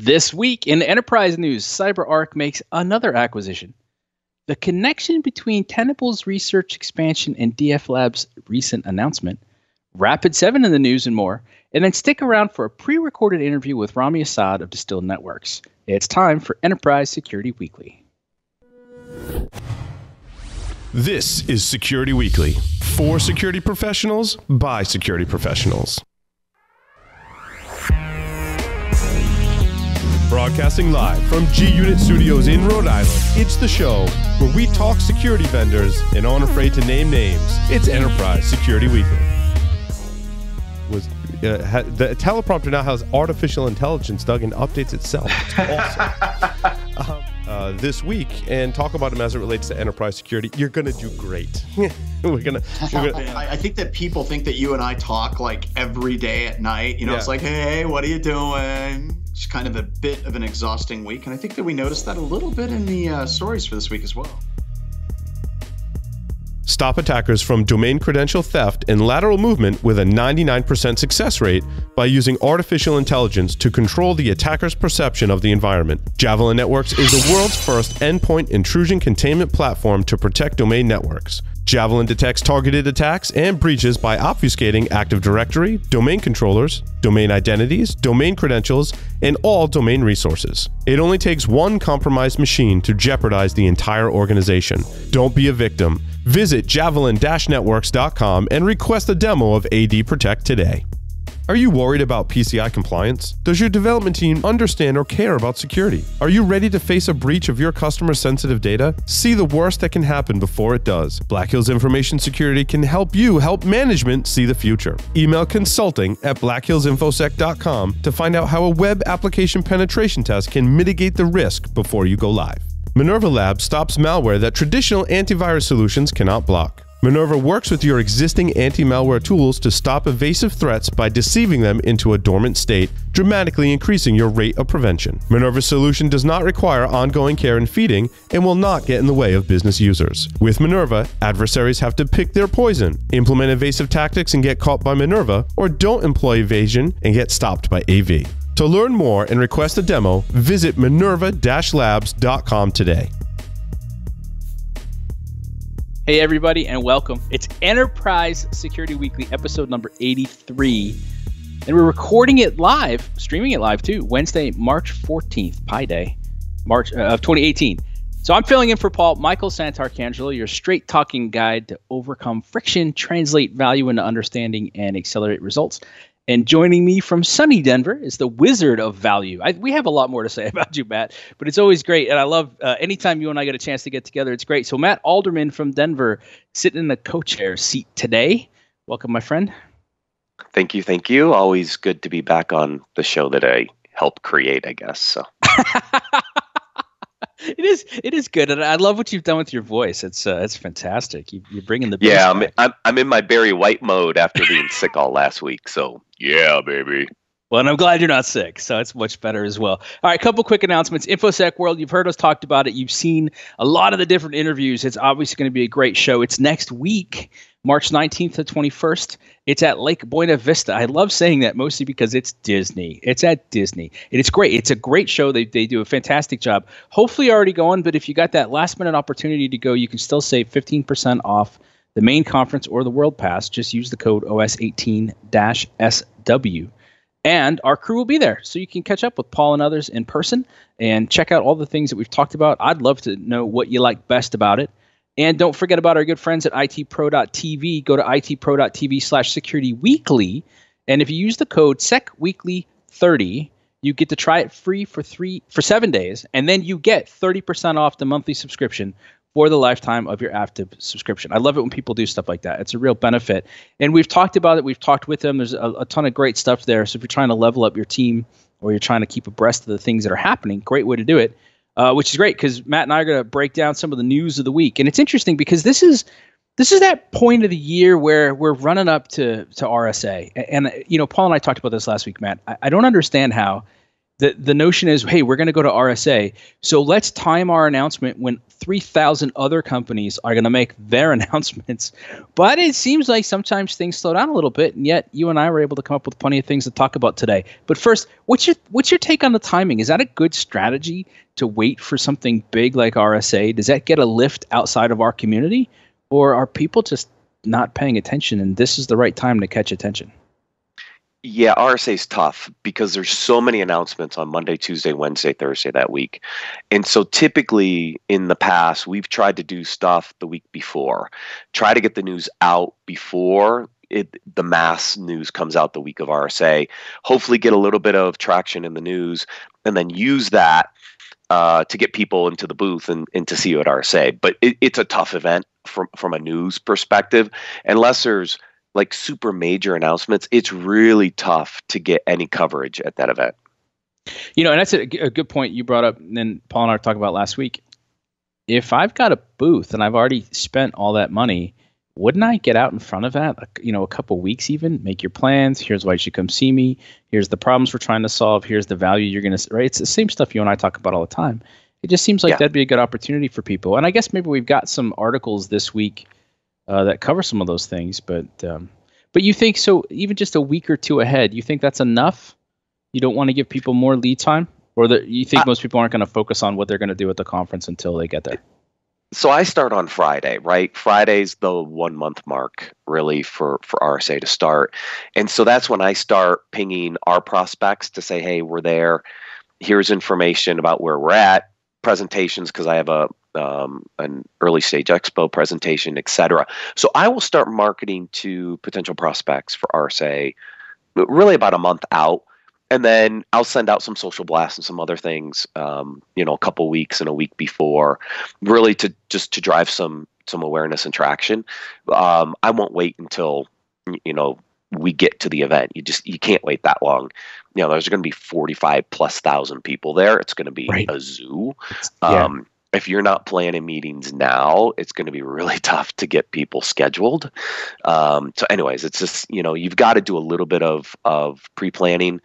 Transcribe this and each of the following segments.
This week in enterprise news, CyberArk makes another acquisition. The connection between Tenable's research expansion and DF Labs' recent announcement. Rapid7 in the news and more. And then stick around for a pre-recorded interview with Rami Assad of Distilled Networks. It's time for Enterprise Security Weekly. This is Security Weekly. For security professionals, by security professionals. Broadcasting live from G-Unit Studios in Rhode Island, it's the show where we talk security vendors and aren't afraid to name names. It's Enterprise Security Weekly. The teleprompter now has artificial intelligence, Doug, and updates itself. It's awesome. This week, and talk about them as it relates to enterprise security. You're going to do great. we're gonna I think that people think that you and I talk like every day at night. You know, It's like, hey, what are you doing? It's kind of a bit of an exhausting week. And I think that we noticed that a little bit in the stories for this week as well. Stop attackers from domain credential theft and lateral movement with a 99% success rate by using artificial intelligence to control the attacker's perception of the environment. Javelin Networks is the world's first endpoint intrusion containment platform to protect domain networks. Javelin detects targeted attacks and breaches by obfuscating Active Directory, domain controllers, domain identities, domain credentials, and all domain resources. It only takes one compromised machine to jeopardize the entire organization. Don't be a victim. Visit javelin-networks.com and request a demo of AD Protect today. Are you worried about PCI compliance? Does your development team understand or care about security? Are you ready to face a breach of your customer's sensitive data? See the worst that can happen before it does. Black Hills Information Security can help you help management see the future. Email consulting@blackhillsinfosec.com to find out how a web application penetration test can mitigate the risk before you go live. Minerva Labs stops malware that traditional antivirus solutions cannot block. Minerva works with your existing anti-malware tools to stop evasive threats by deceiving them into a dormant state, dramatically increasing your rate of prevention. Minerva's solution does not require ongoing care and feeding and will not get in the way of business users. With Minerva, adversaries have to pick their poison, implement evasive tactics and get caught by Minerva, or don't employ evasion and get stopped by AV. To learn more and request a demo, visit minerva-labs.com today. Hey everybody, and welcome. It's Enterprise Security Weekly, episode number 83. And we're recording it live, streaming it live too, Wednesday, March 14th, Pi Day, March of 2018. So I'm filling in for Paul. Michael Santarcangelo, your straight-talking guide to overcome friction, translate value into understanding, and accelerate results. And joining me from sunny Denver is the Wizard of Value. We have a lot more to say about you, Matt, but it's always great. And I love anytime you and I get a chance to get together, it's great. So Matt Alderman from Denver, sitting in the co-chair seat today. Welcome, my friend. Thank you. Thank you. Always good to be back on the show that I helped create, I guess. So. It is good, and I love what you've done with your voice. It's fantastic. You're bringing the I'm in my Barry White mode after being sick all last week. So yeah, baby. Well, and I'm glad you're not sick, so it's much better as well. All right, a couple quick announcements. InfoSec World, you've heard us talked about it. You've seen a lot of the different interviews. It's obviously going to be a great show. It's next week, March 19th to 21st. It's at Lake Buena Vista. I love saying that mostly because it's Disney. It's at Disney. And it's great. It's a great show. They do a fantastic job. Hopefully you're already going, but if you got that last minute opportunity to go, you can still save 15% off the main conference or the World Pass. Just use the code OS18-SW. And our crew will be there, so you can catch up with Paul and others in person and check out all the things that we've talked about. I'd love to know what you like best about it. And don't forget about our good friends at itpro.tv. Go to itpro.tv/securityweekly. And if you use the code SecWeekly30, you get to try it free for 7 days. And then you get 30% off the monthly subscription for the lifetime of your active subscription. I love it when people do stuff like that. It's a real benefit. And we've talked about it. We've talked with them. There's a ton of great stuff there. So if you're trying to level up your team or you're trying to keep abreast of the things that are happening, great way to do it, which is great because Matt and I are going to break down some of the news of the week. And it's interesting because this is that point of the year where we're running up to RSA. And, you know, Paul and I talked about this last week, Matt. I don't understand how The notion is, hey, we're going to go to RSA, so let's time our announcement when 3,000 other companies are going to make their announcements. But it seems like sometimes things slow down a little bit, and yet you and I were able to come up with plenty of things to talk about today. But first, what's your take on the timing? Is that a good strategy to wait for something big like RSA? Does that get a lift outside of our community, or are people just not paying attention, and this is the right time to catch attention? Yeah, RSA is tough because there's so many announcements on Monday, Tuesday, Wednesday, Thursday that week. And so typically in the past, we've tried to do stuff the week before, try to get the news out before the mass news comes out the week of RSA, hopefully get a little bit of traction in the news, and then use that to get people into the booth and to see you at RSA. But it's a tough event from a news perspective. Unless there's like super major announcements, it's really tough to get any coverage at that event. And that's a good point you brought up, and then Paul and I were talking about last week. If I've got a booth and I've already spent all that money, wouldn't I get out in front of that, a couple weeks even, make your plans, here's why you should come see me, here's the problems we're trying to solve, here's the value you're going to, right? It's the same stuff you and I talk about all the time. It just seems like that'd be a good opportunity for people. And I guess maybe we've got some articles this week that cover some of those things, but you think so? Even just a week or two ahead, you think that's enough? You don't want to give people more lead time, or you think most people aren't going to focus on what they're going to do at the conference until they get there? So I start on Friday, right? Friday's the 1 month mark really for RSA to start, and so that's when I start pinging our prospects to say, hey, we're there. Here's information about where we're at. Presentations, because I have an early stage expo presentation, etc. So I will start marketing to potential prospects for RSA really about a month out, and then I'll send out some social blasts and some other things, a couple weeks and a week before, really to drive some awareness and traction. I won't wait until we get to the event. You can't wait that long. There's going to be 45,000+ people there. It's going to be a zoo. If you're not planning meetings now, it's going to be really tough to get people scheduled. So anyways, it's just, you've got to do a little bit of pre-planning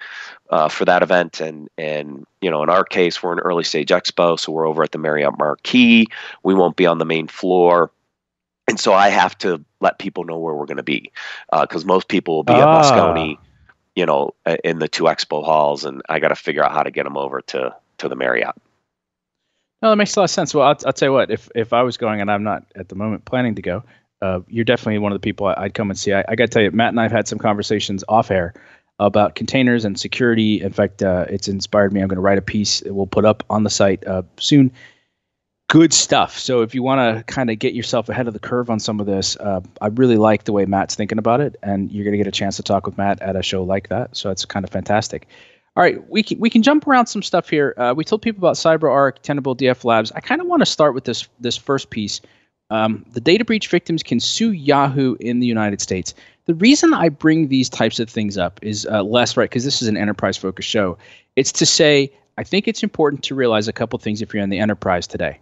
for that event. And in our case, we're an early stage expo, so we're over at the Marriott Marquis. We won't be on the main floor. And so I have to let people know where we're going to be, because most people will be at Moscone, in the 2 expo halls, and I got to figure out how to get them over to the Marriott. No, that makes a lot of sense. Well, I'll tell you what, if I was going, and I'm not at the moment planning to go, you're definitely one of the people I'd come and see. I got to tell you, Matt and I have had some conversations off air about containers and security. In fact, it's inspired me. I'm going to write a piece that we'll put up on the site soon. Good stuff. So if you want to kind of get yourself ahead of the curve on some of this, I really like the way Matt's thinking about it, and you're going to get a chance to talk with Matt at a show like that. So it's kind of fantastic. All right, we can jump around some stuff here. We told people about CyberArk, Tenable, DF Labs. I kind of want to start with this first piece. The data breach victims can sue Yahoo in the United States. The reason I bring these types of things up is less, right, because this is an enterprise-focused show. It's to say, I think it's important to realize a couple things if you're in the enterprise today.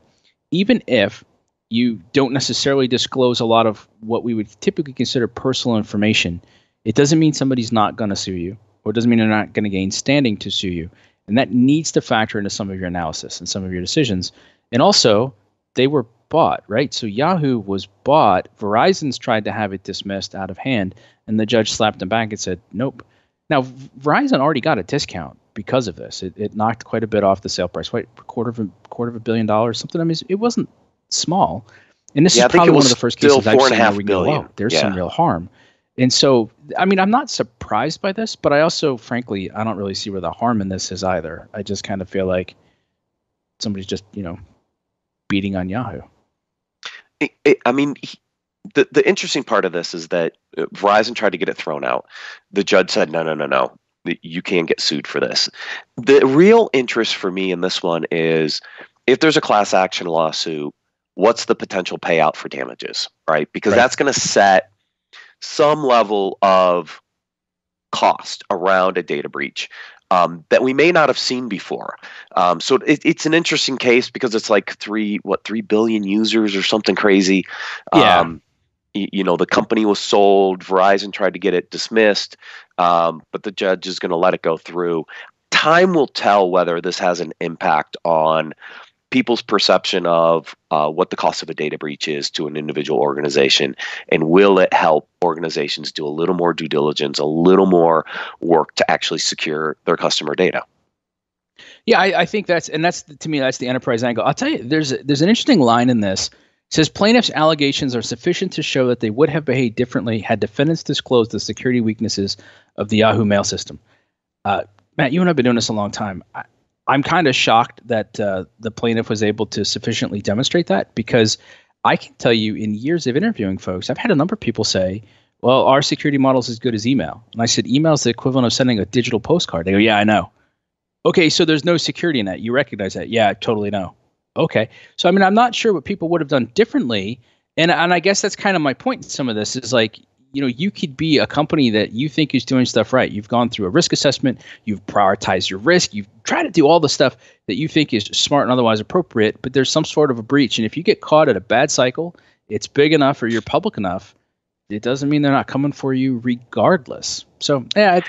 Even if you don't necessarily disclose a lot of what we would typically consider personal information, it doesn't mean somebody's not going to sue you, or it doesn't mean they're not going to gain standing to sue you. And that needs to factor into some of your analysis and some of your decisions. And also, they were bought, right? So Yahoo was bought. Verizon's tried to have it dismissed out of hand, and the judge slapped them back and said, nope. Now, Verizon already got a discount because of this. It knocked quite a bit off the sale price, right? quarter of $1 billion, something. I mean, it wasn't small. And this is probably one of the first cases I've seen where we go, wow, there's some real harm. And so, I mean, I'm not surprised by this, but I also, frankly, I don't really see where the harm in this is either. I just kind of feel like somebody's just, beating on Yahoo. The interesting part of this is that Verizon tried to get it thrown out. The judge said, no. You can't get sued for this. The real interest for me in this one is if there's a class action lawsuit, what's the potential payout for damages, right? Because that's going to set some level of cost around a data breach that we may not have seen before. So it's an interesting case because it's like 3 billion users or something crazy. Yeah. The company was sold. Verizon tried to get it dismissed, but the judge is going to let it go through. time will tell whether this has an impact on people's perception of what the cost of a data breach is to an individual organization, and will it help organizations do a little more due diligence, a little more work to actually secure their customer data. Yeah, I think that's to me, that's the enterprise angle. I'll tell you, there's an interesting line in this. It says plaintiffs' allegations are sufficient to show that they would have behaved differently had defendants disclosed the security weaknesses of the Yahoo mail system. Matt, you and I have been doing this a long time. I'm kind of shocked that the plaintiff was able to sufficiently demonstrate that, because I can tell you, in years of interviewing folks, I've had a number of people say, well, our security model is as good as email. And I said, email is the equivalent of sending a digital postcard. They go, yeah, I know. Okay, so there's no security in that. You recognize that? Yeah, I totally know. Okay. So, I mean, I'm not sure what people would have done differently. And I guess that's kind of my point in some of this is like, you know, you could be a company that you think is doing stuff right. You've gone through a risk assessment. You've prioritized your risk. You've tried to do all the stuff that you think is smart and otherwise appropriate, but there's some sort of a breach. And if you get caught at a bad cycle, it's big enough or you're public enough, it doesn't mean they're not coming for you regardless. So, yeah,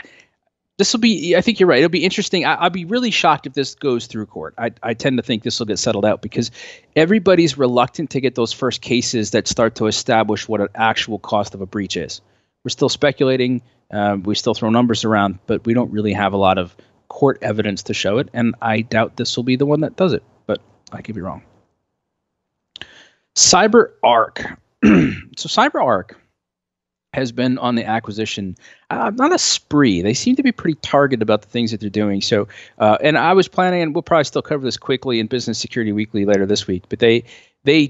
this will be, I think you're right. It'll be interesting. I'll be really shocked if this goes through court. I tend to think this will get settled out because everybody's reluctant to get those first cases that start to establish what an actual cost of a breach is. We're still speculating. We still throw numbers around, but we don't really have a lot of court evidence to show it. And I doubt this will be the one that does it, but I could be wrong. CyberArk. So CyberArk has been on the acquisition, not a spree. They seem to be pretty targeted about the things that they're doing. So, and I was planning, and we'll probably still cover this quickly in Business Security Weekly later this week, but they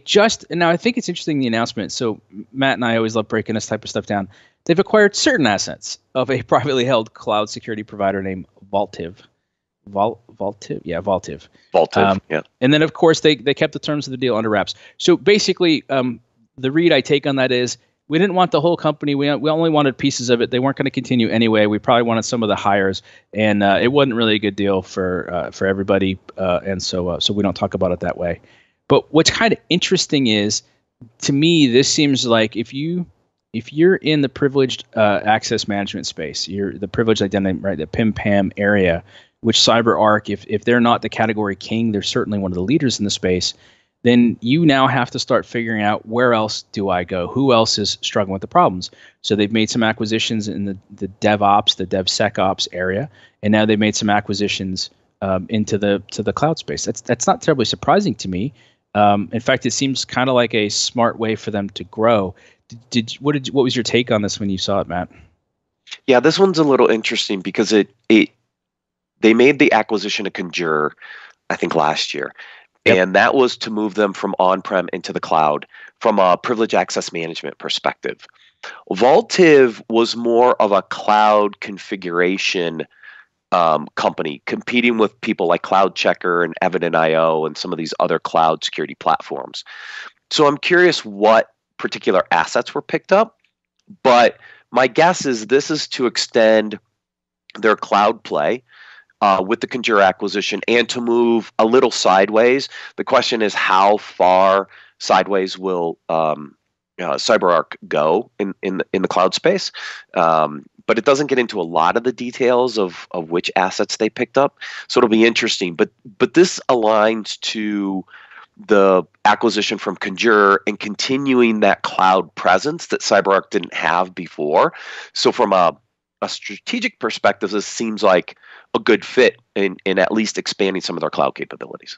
just, and now I think it's interesting, the announcement. So Matt and I always love breaking this type of stuff down. They've acquired certain assets of a privately held cloud security provider named Vaultive. Vaultive? Yeah, Vaultive. Vaultive, yeah. And then, of course, they kept the terms of the deal under wraps. So basically, the read I take on that is, we didn't want the whole company. We only wanted pieces of it. They weren't going to continue anyway. We probably wanted some of the hires, and it wasn't really a good deal for everybody. And so we don't talk about it that way. But what's kind of interesting is, to me, this seems like if you're in the privileged access management space, you're the privileged identity, right, the PIM-PAM area, which CyberArk, if they're not the category king, they're certainly one of the leaders in the space. Then you now have to start figuring out, where else do I go? Who else is struggling with the problems? So they've made some acquisitions in the DevOps, the DevSecOps area, and now they've made some acquisitions into the cloud space. That's not terribly surprising to me. In fact, it seems kind of like a smart way for them to grow. What was your take on this when you saw it, Matt? Yeah, this one's a little interesting because they made the acquisition of Conjur, I think, last year. Yep. And that was to move them from on-prem into the cloud from a privileged access management perspective. Vaultive was more of a cloud configuration company, competing with people like CloudCheckr and Evident.io and some of these other cloud security platforms. So I'm curious what particular assets were picked up, but my guess is this is to extend their cloud play with the Conjur acquisition, and to move a little sideways. The question is, how far sideways will CyberArk go in the cloud space? But it doesn't get into a lot of the details of which assets they picked up. So it'll be interesting. But this aligns to the acquisition from Conjur and continuing that cloud presence that CyberArk didn't have before. So from a strategic perspective, this seems like a good fit in at least expanding some of their cloud capabilities.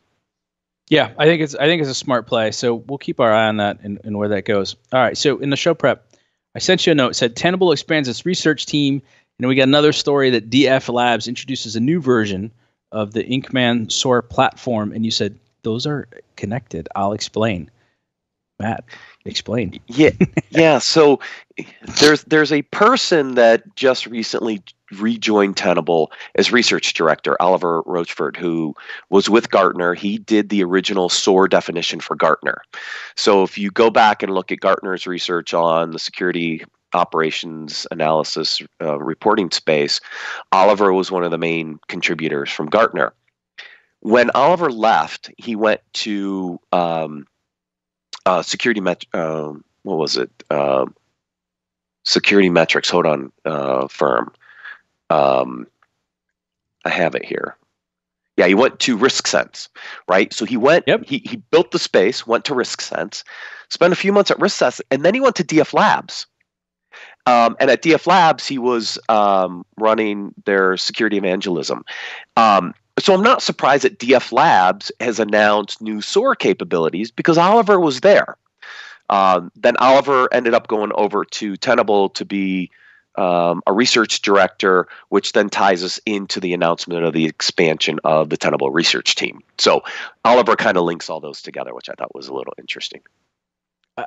Yeah, I think it's a smart play. So we'll keep our eye on that and where that goes. All right. So in the show prep, I sent you a note. It said Tenable expands its research team, and we got another story that DF Labs introduces a new version of the Inkman SOAR platform, and you said those are connected. I'll explain. Matt, explain. Yeah. So there's a person that just recently rejoined Tenable as research director, Oliver Rochford, who was with Gartner. He did the original SOAR definition for Gartner. So if you go back and look at Gartner's research on the security operations analysis reporting space, Oliver was one of the main contributors from Gartner. When Oliver left, he went to Security Metrics. Hold on, firm. I have it here. Yeah, he went to RiskSense, right? So he went, he built the space, went to RiskSense, spent a few months at RiskSense, and then he went to DF Labs. And at DF Labs, he was running their security evangelism. So I'm not surprised that DF Labs has announced new SOAR capabilities because Oliver was there. Then Oliver ended up going over to Tenable to be a research director, which then ties us into the announcement of the expansion of the Tenable research team. So Oliver kind of links all those together, which I thought was a little interesting.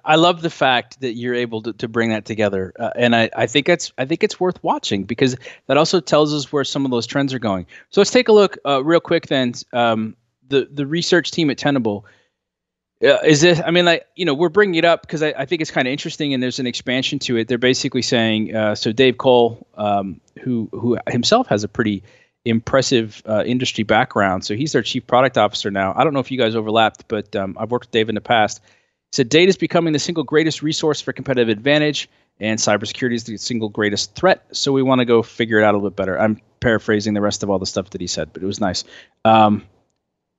I love the fact that you're able to bring that together, and I think it's worth watching because that also tells us where some of those trends are going. So let's take a look real quick then. The research team at Tenable is this? I mean, like, you know, we're bringing it up because I think it's kind of interesting, and there's an expansion to it. They're basically saying so Dave Cole, who himself has a pretty impressive industry background, so he's their chief product officer now. I don't know if you guys overlapped, but I've worked with Dave in the past. So data is becoming the single greatest resource for competitive advantage, and cybersecurity is the single greatest threat. So we want to go figure it out a little bit better. I'm paraphrasing the rest of all the stuff that he said, but it was nice.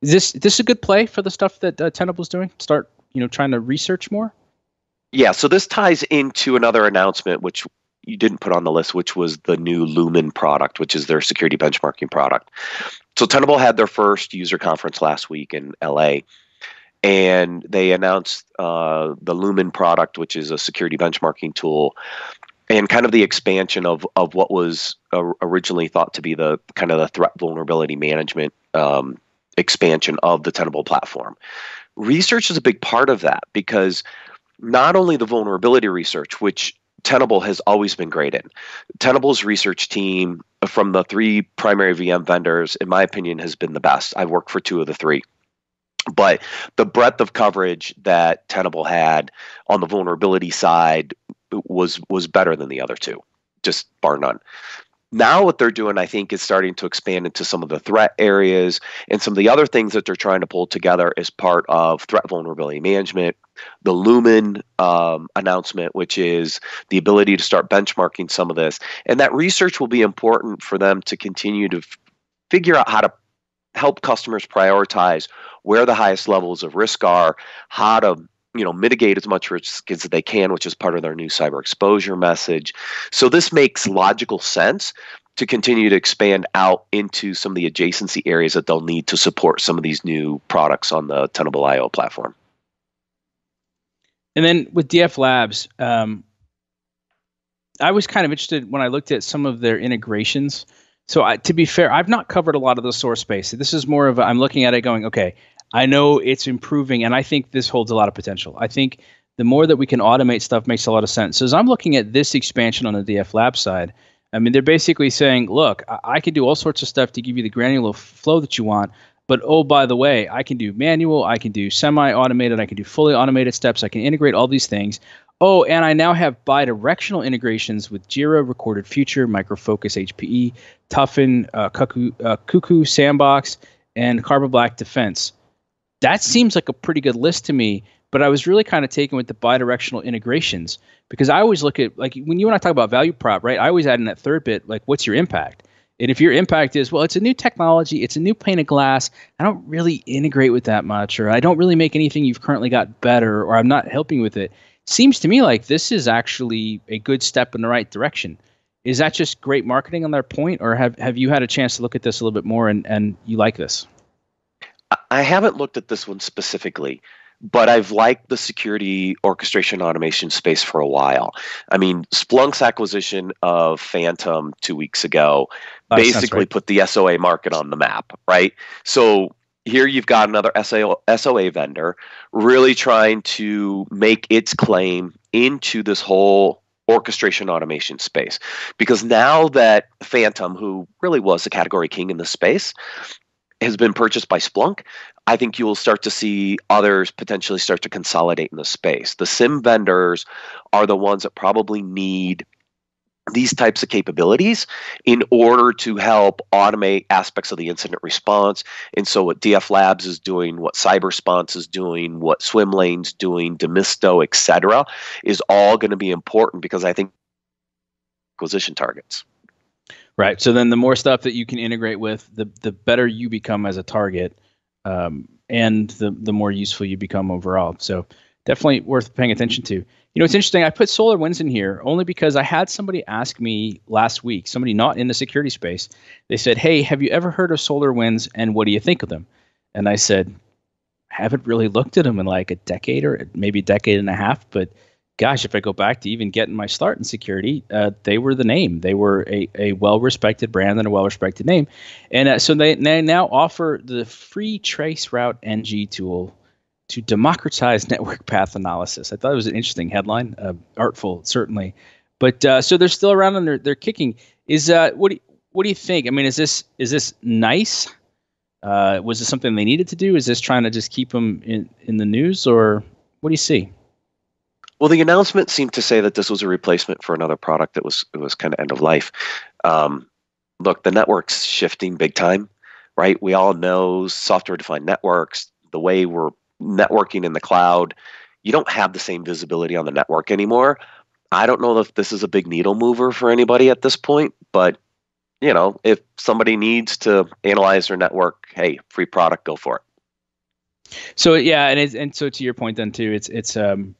Is this a good play for the stuff that Tenable's doing? Start, trying to research more? Yeah, so this ties into another announcement, which you didn't put on the list, which was the new Lumen product, which is their security benchmarking product. So Tenable had their first user conference last week in LA. And they announced the Lumen product, which is a security benchmarking tool, and kind of the expansion of what was originally thought to be the kind of the threat vulnerability management expansion of the Tenable platform. Research is a big part of that because not only the vulnerability research, which Tenable has always been great in. Tenable's research team from the 3 primary VM vendors, in my opinion, has been the best. I've worked for 2 of the 3. But the breadth of coverage that Tenable had on the vulnerability side was better than the other 2, just bar none. Now what they're doing, I think, is starting to expand into some of the threat areas and some of the other things that they're trying to pull together as part of threat vulnerability management. The Lumen announcement, which is the ability to start benchmarking some of this. And that research will be important for them to continue to figure out how to help customers prioritize where the highest levels of risk are, how to mitigate as much risk as they can, which is part of their new cyber exposure message. So this makes logical sense to continue to expand out into some of the adjacency areas that they'll need to support some of these new products on the Tenable IO platform. And then with DF Labs, I was kind of interested when I looked at some of their integrations. So to be fair, I've not covered a lot of the source space. This is more of I'm looking at it going, okay, I know it's improving, and I think this holds a lot of potential. I think the more that we can automate stuff makes a lot of sense. So as I'm looking at this expansion on the DF Lab side, I mean, they're basically saying, look, I can do all sorts of stuff to give you the granular flow that you want, but oh, by the way, I can do manual, I can do semi-automated, I can do fully automated steps, I can integrate all these things. Oh, and I now have bi-directional integrations with Jira, Recorded Future, Micro Focus HPE, Toughen, Cuckoo, Sandbox, and Carbon Black Defense. That seems like a pretty good list to me, but I was really kind of taken with the bi-directional integrations because I always look at, like, when you and I talk about value prop, right, I always add in that third bit, like, what's your impact? And if your impact is, well, it's a new technology, it's a new pane of glass, I don't really integrate with that much, or I don't really make anything you've currently got better, or I'm not helping with it. Seems to me like this is actually a good step in the right direction. Is that just great marketing on their point, or have you had a chance to look at this a little bit more and you like this? I haven't looked at this one specifically, but I've liked the security orchestration automation space for a while. I mean, Splunk's acquisition of Phantom 2 weeks ago basically put the SOA market on the map, right? So here you've got another SOA vendor really trying to make its claim into this whole orchestration automation space. Because now that Phantom, who really was the category king in the space, has been purchased by Splunk, I think you will start to see others potentially start to consolidate in the space. The SIM vendors are the ones that probably need these types of capabilities in order to help automate aspects of the incident response. And so what DF Labs is doing, what CyberSponse is doing, what Swimlane's doing, Demisto, et cetera, is all going to be important because I think acquisition targets. Right. So then the more stuff that you can integrate with, the better you become as a target, and the more useful you become overall. So definitely worth paying attention to. It's interesting. I put SolarWinds in here only because I had somebody ask me last week, somebody not in the security space. They said, "Hey, have you ever heard of SolarWinds and what do you think of them?" And I said, haven't really looked at them in like a decade or maybe a decade and a half. But gosh, if I go back to even getting my start in security, they were the name. They were a well-respected brand and a well-respected name. And so they now offer the free Traceroute NG tool to democratize network path analysis. I thought it was an interesting headline, artful certainly, but so they're still around and they're kicking. What do you think? I mean, is this nice? Was this something they needed to do? Is this trying to just keep them in the news, or what do you see? Well, the announcement seemed to say that this was a replacement for another product that was kind of end of life. Look, the network's shifting big time, right? We all know software-defined networks, the way we're networking in the cloud, you don't have the same visibility on the network anymore. I don't know if this is a big needle mover for anybody at this point, but if somebody needs to analyze their network, hey, free product, go for it. So yeah, and so to your point then too, it's they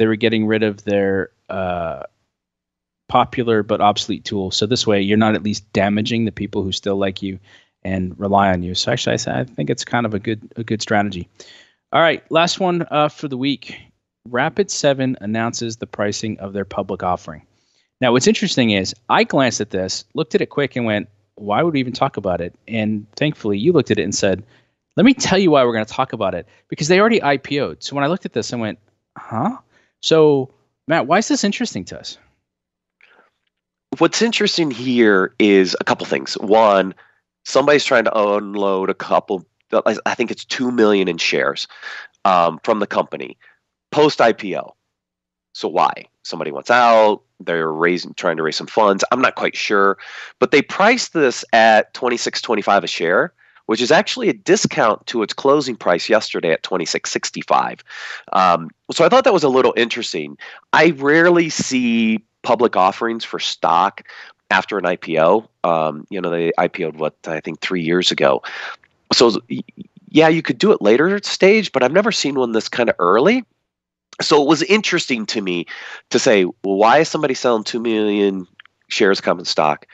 were getting rid of their popular but obsolete tool. So this way, you're not at least damaging the people who still like you and rely on you. So actually, I think it's kind of a good strategy. All right, last one for the week. Rapid7 announces the pricing of their public offering. Now, what's interesting is I glanced at this, looked at it quick, and went, "Why would we even talk about it?" And thankfully, you looked at it and said, "Let me tell you why we're going to talk about it." Because they already IPO'd. So when I looked at this, I went, "Huh?" So Matt, why is this interesting to us? What's interesting here is a couple things. One, somebody's trying to unload a couple, I think it's 2 million in shares from the company post IPO. So why? Somebody wants out, they're trying to raise some funds. I'm not quite sure, but they priced this at $26.25 a share, which is actually a discount to its closing price yesterday at $26.65. So I thought that was a little interesting. I rarely see public offerings for stock after an IPO. They IPO'd I think 3 years ago. So yeah, you could do it later stage, but I've never seen one this kind of early. So it was interesting to me to say, well, why is somebody selling 2 million shares common stock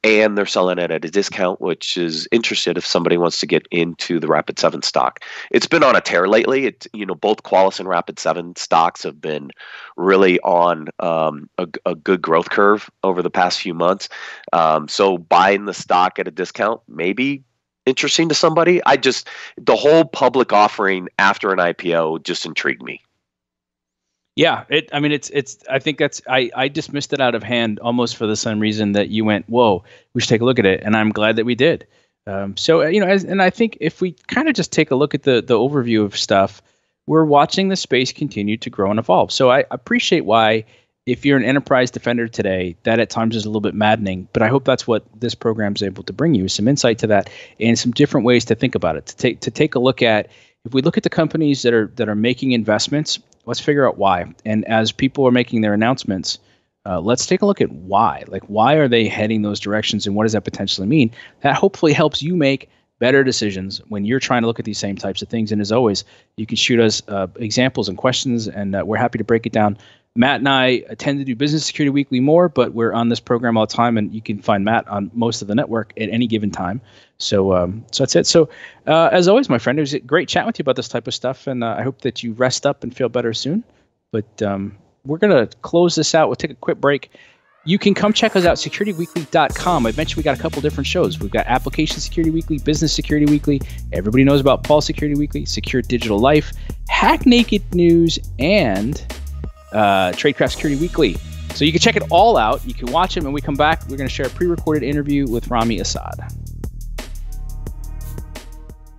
and they're selling it at a discount, which is interesting if somebody wants to get into the Rapid7 stock. It's been on a tear lately. Both Qualys and Rapid7 stocks have been really on a good growth curve over the past few months. So buying the stock at a discount, maybe interesting to somebody. The whole public offering after an IPO just intrigued me. Yeah, I think I dismissed it out of hand almost for the same reason that you went, whoa, we should take a look at it. And I'm glad that we did. And I think if we kind of just take a look at the overview of stuff, we're watching the space continue to grow and evolve. So I appreciate why, if you're an enterprise defender today, that at times is a little bit maddening, but I hope that's what this program is able to bring you, some insight to that and some different ways to think about it, to take a look at, if we look at the companies that are making investments, let's figure out why. And as people are making their announcements, let's take a look at why. Like, why are they heading those directions and what does that potentially mean? That hopefully helps you make better decisions when you're trying to look at these same types of things. And as always, you can shoot us examples and questions, and we're happy to break it down. Matt and I tend to do Business Security Weekly more, but we're on this program all the time, and you can find Matt on most of the network at any given time. So that's it. So as always, my friend, it was great chatting with you about this type of stuff, and I hope that you rest up and feel better soon. But we're going to close this out. We'll take a quick break. You can come check us out, securityweekly.com. I mentioned we got a couple different shows. We've got Application Security Weekly, Business Security Weekly. Everybody knows about Paul Security Weekly, Secure Digital Life, Hack Naked News, and Tradecraft Security Weekly. So you can check it all out. You can watch them. When we come back, we're going to share a pre-recorded interview with Rami Assad.